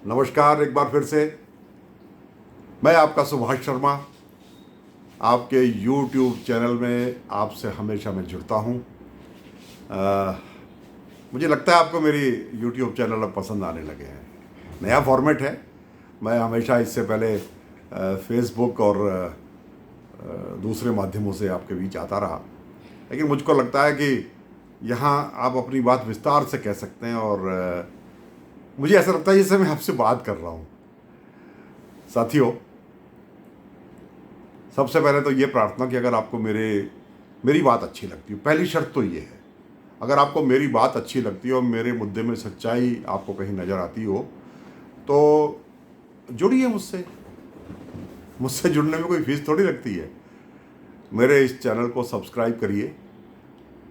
नमस्कार एक बार फिर से। मैं आपका सुभाष शर्मा आपके YouTube चैनल में आपसे हमेशा मैं जुड़ता हूँ। मुझे लगता है आपको मेरी YouTube चैनल अब पसंद आने लगे हैं। नया फॉर्मेट है। मैं हमेशा इससे पहले फेसबुक और दूसरे माध्यमों से आपके बीच आता रहा, लेकिन मुझको लगता है कि यहाँ आप अपनी बात विस्तार से कह सकते हैं और मुझे ऐसा लगता है जैसे मैं आपसे बात कर रहा हूँ। साथियों, सबसे पहले तो ये प्रार्थना कि अगर आपको मेरी बात अच्छी लगती है, पहली शर्त तो ये है, अगर आपको मेरी बात अच्छी लगती है और मेरे मुद्दे में सच्चाई आपको कहीं नज़र आती हो तो जुड़िए मुझसे जुड़ने में कोई फीस थोड़ी लगती है। मेरे इस चैनल को सब्सक्राइब करिए,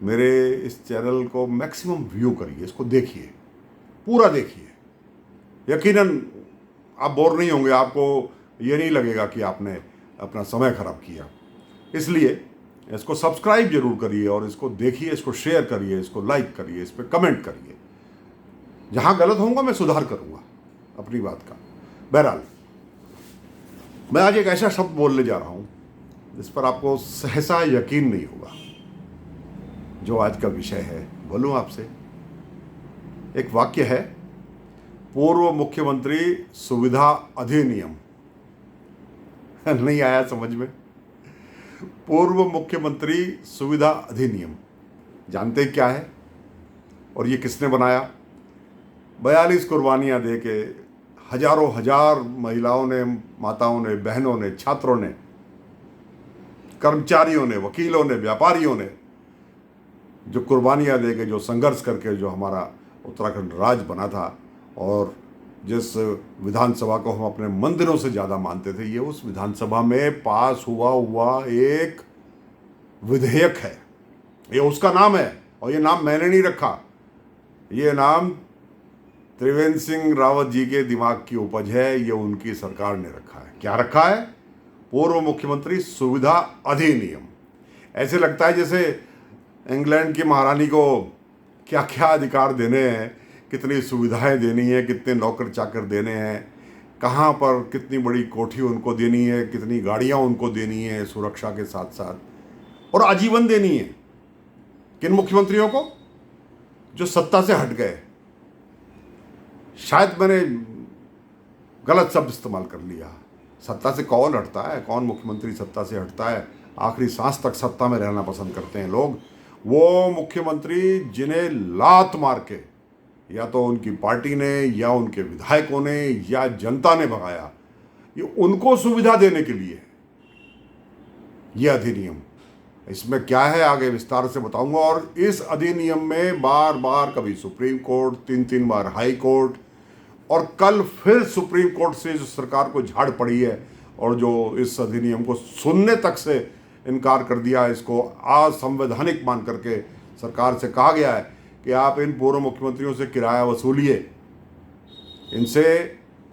मेरे इस चैनल को मैक्सिमम व्यू करिए, इसको देखिए, पूरा देखिए। यकीनन आप बोर नहीं होंगे, आपको ये नहीं लगेगा कि आपने अपना समय खराब किया। इसलिए इसको सब्सक्राइब जरूर करिए और इसको देखिए, इसको शेयर करिए, इसको लाइक करिए, इस पर कमेंट करिए। जहाँ गलत होऊंगा मैं सुधार करूँगा अपनी बात का। बहरहाल, मैं आज एक ऐसा शब्द बोलने जा रहा हूँ जिस पर आपको सहसा यकीन नहीं होगा। जो आज का विषय है, बोलूँ आपसे, एक वाक्य है, पूर्व मुख्यमंत्री सुविधा अधिनियम। नहीं आया समझ में? पूर्व मुख्यमंत्री सुविधा अधिनियम जानते क्या है और ये किसने बनाया? 42 कुर्बानियां दे के हजारों हजार महिलाओं ने, माताओं ने, बहनों ने, छात्रों ने, कर्मचारियों ने, वकीलों ने, व्यापारियों ने जो कुर्बानियां दे के, जो संघर्ष करके जो हमारा उत्तराखंड राज्य बना था और जिस विधानसभा को हम अपने मंदिरों से ज़्यादा मानते थे, ये उस विधानसभा में पास हुआ एक विधेयक है। ये उसका नाम है और ये नाम मैंने नहीं रखा, ये नाम त्रिवेंद्र सिंह रावत जी के दिमाग की उपज है, ये उनकी सरकार ने रखा है। क्या रखा है? पूर्व मुख्यमंत्री सुविधा अधिनियम। ऐसे लगता है जैसे इंग्लैंड की महारानी को क्या क्या अधिकार देने हैं, कितनी सुविधाएं देनी है, कितने नौकर चाकर देने हैं, कहाँ पर कितनी बड़ी कोठी उनको देनी है, कितनी गाड़ियाँ उनको देनी है सुरक्षा के साथ साथ, और आजीवन देनी है। किन मुख्यमंत्रियों को? जो सत्ता से हट गए। शायद मैंने गलत शब्द इस्तेमाल कर लिया। सत्ता से कौन हटता है? कौन मुख्यमंत्री सत्ता से हटता है? आखिरी सांस तक सत्ता में रहना पसंद करते हैं लोग। वो मुख्यमंत्री जिन्हें लात मार के या तो उनकी पार्टी ने या उनके विधायकों ने या जनता ने भगाया, ये उनको सुविधा देने के लिए है ये अधिनियम। इसमें क्या है आगे विस्तार से बताऊंगा। और इस अधिनियम में बार बार कभी सुप्रीम कोर्ट, 3 बार हाई कोर्ट, और कल फिर सुप्रीम कोर्ट से जो सरकार को झाड़ पड़ी है और जो इस अधिनियम को सुनने तक से इनकार कर दिया, इसको असंवैधानिक मान करके सरकार से कहा गया है कि आप इन पूर्व मुख्यमंत्रियों से किराया वसूलिए, इनसे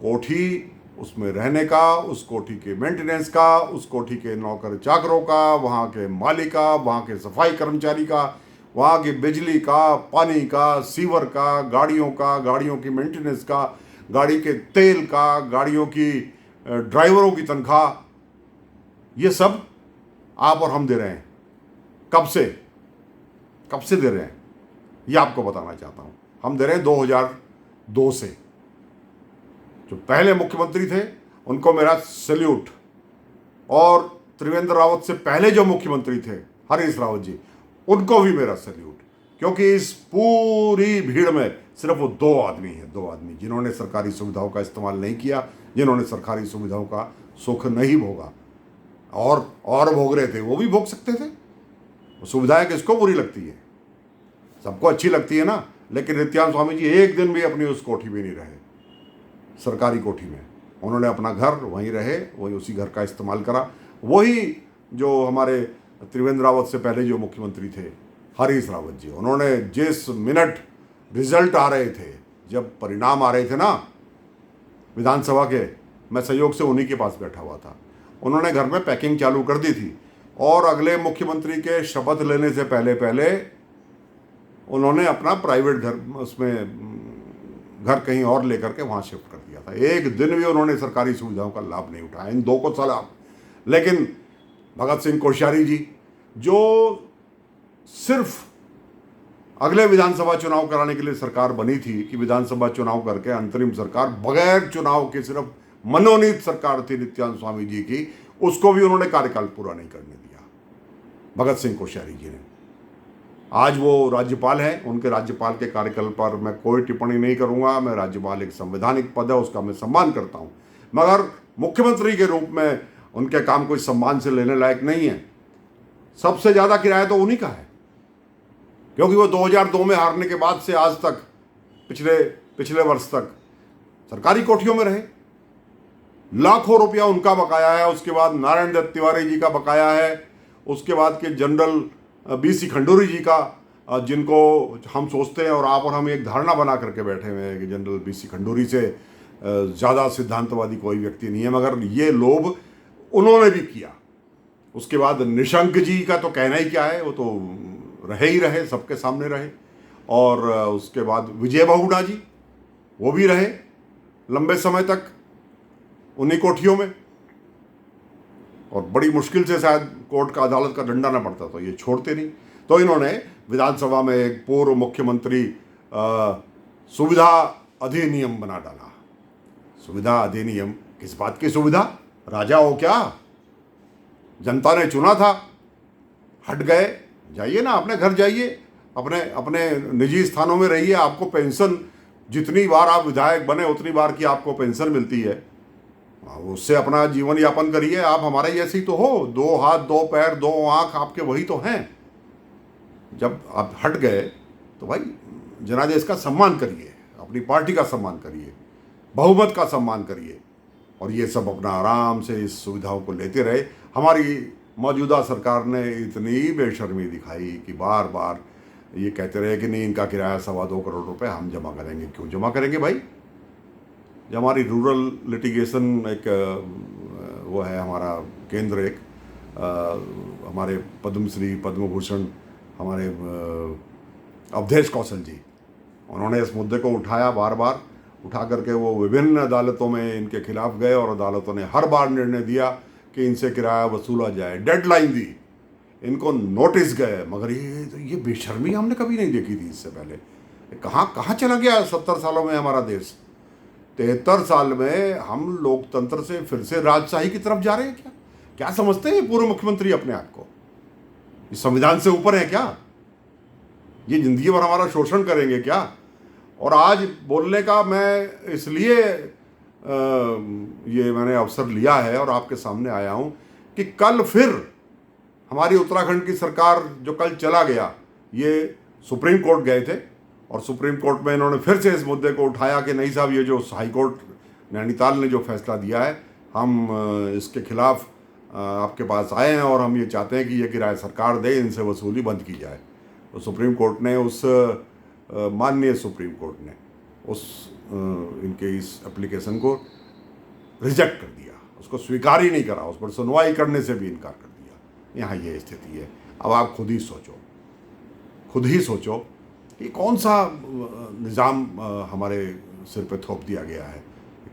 कोठी, उसमें रहने का, उस कोठी के मेंटेनेंस का, उस कोठी के नौकर चाकरों का, वहाँ के माली का, वहाँ के सफाई कर्मचारी का, वहाँ की बिजली का, पानी का, सीवर का, गाड़ियों की मेंटेनेंस का, गाड़ी के तेल का, गाड़ियों की ड्राइवरों की तनख्वाह, ये सब आप और हम दे रहे हैं। कब से दे रहे हैं ये आपको बताना चाहता हूं। हम दे रहे हैं 2002 से। जो पहले मुख्यमंत्री थे उनको मेरा सैल्यूट, और त्रिवेंद्र रावत से पहले जो मुख्यमंत्री थे हरीश रावत जी, उनको भी मेरा सैल्यूट, क्योंकि इस पूरी भीड़ में सिर्फ वो दो आदमी जिन्होंने सरकारी सुविधाओं का इस्तेमाल नहीं किया, जिन्होंने सरकारी सुविधाओं का सुख नहीं भोगा। और भोग रहे थे, वो भी भोग सकते थे। सुविधाएं किसको बुरी लगती है? सबको अच्छी लगती है ना। लेकिन नित्यानंद स्वामी जी एक दिन भी अपनी उस कोठी में नहीं रहे, सरकारी कोठी में। उन्होंने अपना घर वहीं रहे, वही उसी घर का इस्तेमाल करा। वही जो हमारे त्रिवेंद्र रावत से पहले जो मुख्यमंत्री थे हरीश रावत जी, उन्होंने जिस मिनट रिजल्ट आ रहे थे, जब परिणाम आ रहे थे ना विधानसभा के, मैं संयोग से उन्हीं के पास बैठा हुआ था, उन्होंने घर में पैकिंग चालू कर दी थी और अगले मुख्यमंत्री के शपथ लेने से पहले उन्होंने अपना प्राइवेट घर, उसमें घर कहीं और लेकर के वहाँ शिफ्ट कर दिया दिया था, एक दिन भी उन्होंने सरकारी सुविधाओं का लाभ नहीं उठाया, इन दो को सलाम। लेकिन भगत सिंह कोश्यारी जी, जो सिर्फ अगले विधानसभा चुनाव कराने के लिए सरकार बनी थी कि विधानसभा चुनाव करके अंतरिम सरकार, बगैर चुनाव के सिर्फ मनोनीत सरकार थी नित्यानंद स्वामी जी की, उसको भी उन्होंने कार्यकाल पूरा नहीं करने दिया भगत सिंह कोश्यारी जी ने। आज वो राज्यपाल हैं, उनके राज्यपाल के कार्यकाल पर मैं कोई टिप्पणी नहीं करूंगा। मैं राज्यपाल एक संवैधानिक पद है, उसका मैं सम्मान करता हूं, मगर मुख्यमंत्री के रूप में उनके काम कोई सम्मान से लेने लायक नहीं है। सबसे ज़्यादा किराया तो उन्हीं का है, क्योंकि वो 2002 में हारने के बाद से आज तक, पिछले वर्ष तक सरकारी कोठियों में रहे। लाखों रुपया उनका बकाया है, उसके बाद नारायण दत्त तिवारी जी का बकाया है, उसके बाद के जनरल बीसी खंडूरी जी का, जिनको हम सोचते हैं और आप और हम एक धारणा बना करके बैठे हुए हैं कि जनरल बीसी खंडूरी से ज़्यादा सिद्धांतवादी कोई व्यक्ति नहीं है, मगर ये लोभ उन्होंने भी किया। उसके बाद निशंक जी का तो कहना ही क्या है, वो तो रहे ही रहे, सबके सामने रहे। और उसके बाद विजय बहुगुणा जी, वो भी रहे लंबे समय तक उन्हीं कोठियों में, और बड़ी मुश्किल से शायद कोर्ट का, अदालत का डंडा ना पड़ता तो ये छोड़ते नहीं। तो इन्होंने विधानसभा में एक पूर्व मुख्यमंत्री सुविधा अधिनियम बना डाला। सुविधा अधिनियम, किस बात की सुविधा? राजा हो क्या? जनता ने चुना था, हट गए, जाइए ना अपने घर, जाइए अपने निजी स्थानों में रहिए, आपको पेंशन, जितनी बार आप विधायक बने उतनी बार की आपको पेंशन मिलती है, उससे अपना जीवन यापन करिए। आप हमारे जैसे ही तो हो, 2 हाथ 2 पैर 2 आंख आपके वही तो हैं। जब आप हट गए तो भाई जनादेश का सम्मान करिए, अपनी पार्टी का सम्मान करिए, बहुमत का सम्मान करिए, और ये सब अपना आराम से इस सुविधाओं को लेते रहे। हमारी मौजूदा सरकार ने इतनी बेशर्मी दिखाई कि बार बार ये कहते रहे कि नहीं, इनका किराया 2.25 करोड़ रुपए हम जमा करेंगे। क्यों जमा करेंगे भाई? जब हमारी रूरल लिटिगेशन एक वो है हमारा केंद्र, एक हमारे पद्मश्री पद्म भूषण हमारे अवधेश कौशल जी, उन्होंने इस मुद्दे को उठाया, बार बार उठा करके वो विभिन्न अदालतों में इनके खिलाफ गए, और अदालतों ने हर बार निर्णय दिया कि इनसे किराया वसूला जाए, डेडलाइन दी, इनको नोटिस गए, मगर ये बेशर्मी हमने कभी नहीं देखी थी इससे पहले। कहाँ चला गया 70 सालों में हमारा देश? 73 साल में हम लोकतंत्र से फिर से राजशाही की तरफ जा रहे हैं क्या? क्या समझते हैं ये पूर्व मुख्यमंत्री अपने आप को? इस संविधान से ऊपर है क्या? ये जिंदगी भर हमारा शोषण करेंगे क्या? और आज बोलने का मैं इसलिए ये मैंने अवसर लिया है और आपके सामने आया हूं कि कल फिर हमारी उत्तराखंड की सरकार, जो कल चला गया, ये सुप्रीम कोर्ट गए थे, और सुप्रीम कोर्ट में इन्होंने फिर से इस मुद्दे को उठाया कि नहीं साहब, ये जो हाई कोर्ट नैनीताल ने जो फैसला दिया है, हम इसके खिलाफ आपके पास आए हैं, और हम ये चाहते हैं कि ये किराया सरकार दे, इनसे वसूली बंद की जाए। तो सुप्रीम कोर्ट ने माननीय सुप्रीम कोर्ट ने इनके इस एप्लीकेशन को रिजेक्ट कर दिया, उसको स्वीकार ही नहीं करा, उस पर सुनवाई करने से भी इनकार कर दिया। यहाँ ये स्थिति है। अब आप खुद ही सोचो कि कौन सा निज़ाम हमारे सिर पे थोप दिया गया है,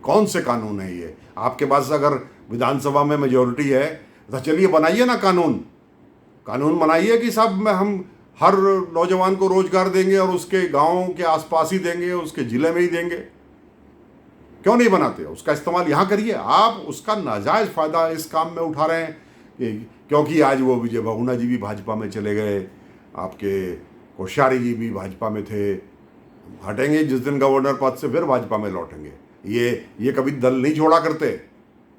कौन से कानून है ये? आपके पास अगर विधानसभा में मेजोरिटी है तो चलिए बनाइए ना कानून बनाइए कि सब हम हर नौजवान को रोजगार देंगे और उसके गांव के आसपास ही देंगे, उसके ज़िले में ही देंगे। क्यों नहीं बनाते? उसका इस्तेमाल यहाँ करिए। आप उसका नाजायज़ फ़ायदा इस काम में उठा रहे हैं क्योंकि आज वो विजय बहुगुणा जी भी भाजपा में चले गए, आपके कोश्यारी जी भी भाजपा में थे, हटेंगे जिस दिन गवर्नर पद से फिर भाजपा में लौटेंगे। ये कभी दल नहीं छोड़ा करते।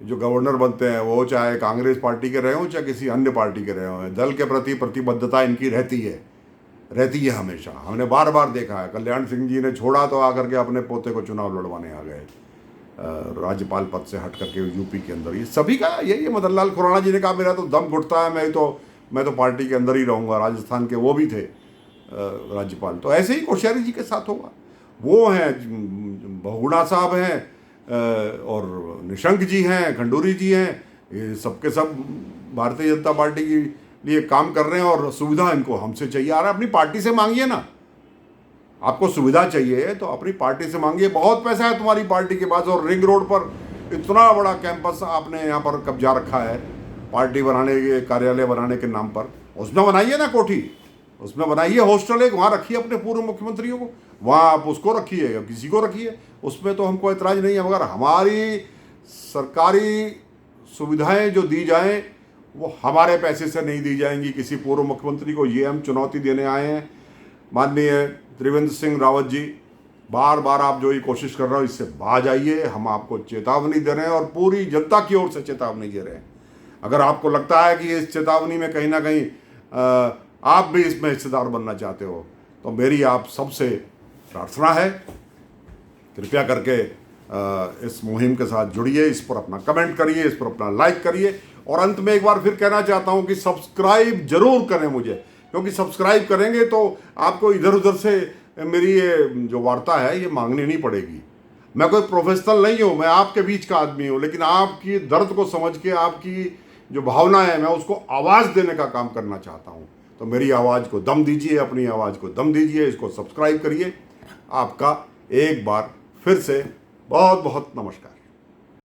जो गवर्नर बनते हैं वो चाहे कांग्रेस पार्टी के रहे हों चाहे किसी अन्य पार्टी के रहे हों, दल के प्रति प्रतिबद्धता इनकी रहती है हमेशा। हमने बार बार देखा है। कल्याण सिंह जी ने छोड़ा तो आकर के अपने पोते को चुनाव लड़वाने आ गए, राज्यपाल पद से हट करके यूपी के अंदर। ये सभी का यही। मदन लाल खुराना जी ने कहा मेरा तो दम घुटता है, मैं तो पार्टी के अंदर ही रहूँगा। राजस्थान के वो भी थे राज्यपाल। तो ऐसे ही कोश्यारी जी के साथ होगा। वो हैं, बहुगुणा साहब हैं, और निशंक जी हैं, खंडूरी जी हैं, ये सबके सब भारतीय जनता पार्टी के लिए काम कर रहे हैं, और सुविधा इनको हमसे चाहिए। आ रहा है, अपनी पार्टी से मांगिए ना। आपको सुविधा चाहिए तो अपनी पार्टी से मांगिए, बहुत पैसा है तुम्हारी पार्टी के पास, और रिंग रोड पर इतना बड़ा कैंपस आपने यहाँ पर कब्जा रखा है पार्टी बनाने के, कार्यालय बनाने के नाम पर। उसमें बनाइए ना कोठी, उसमें बनाइए हॉस्टल, एक वहाँ रखिए अपने पूर्व मुख्यमंत्रियों को, वहाँ आप उसको रखिए या किसी को रखिए, उसमें तो हमको ऐतराज़ नहीं है। मगर हमारी सरकारी सुविधाएं जो दी जाएं वो हमारे पैसे से नहीं दी जाएंगी किसी पूर्व मुख्यमंत्री को। ये हम चुनौती देने आए हैं। माननीय त्रिवेंद्र सिंह रावत जी, बार बार आप जो ये कोशिश कर रहे हो इससे बाज आइए। हम आपको चेतावनी दे रहे हैं और पूरी जनता की ओर से चेतावनी दे रहे हैं। अगर आपको लगता है कि इस चेतावनी में कहीं ना कहीं आप भी इसमें हिस्सेदार बनना चाहते हो तो मेरी आप सबसे प्रार्थना है, कृपया करके इस मुहिम के साथ जुड़िए, इस पर अपना कमेंट करिए, इस पर अपना लाइक करिए। और अंत में एक बार फिर कहना चाहता हूं कि सब्सक्राइब जरूर करें मुझे, क्योंकि सब्सक्राइब करेंगे तो आपको इधर उधर से मेरी ये जो वार्ता है ये मांगनी नहीं पड़ेगी। मैं कोई प्रोफेशनल नहीं हूं, मैं आपके बीच का आदमी हूं, लेकिन आपकी दर्द को समझ के, आपकी जो भावना है, मैं उसको आवाज़ देने का काम करना चाहता हूं। तो मेरी आवाज़ को दम दीजिए, अपनी आवाज़ को दम दीजिए, इसको सब्सक्राइब करिए। आपका एक बार फिर से बहुत बहुत नमस्कार।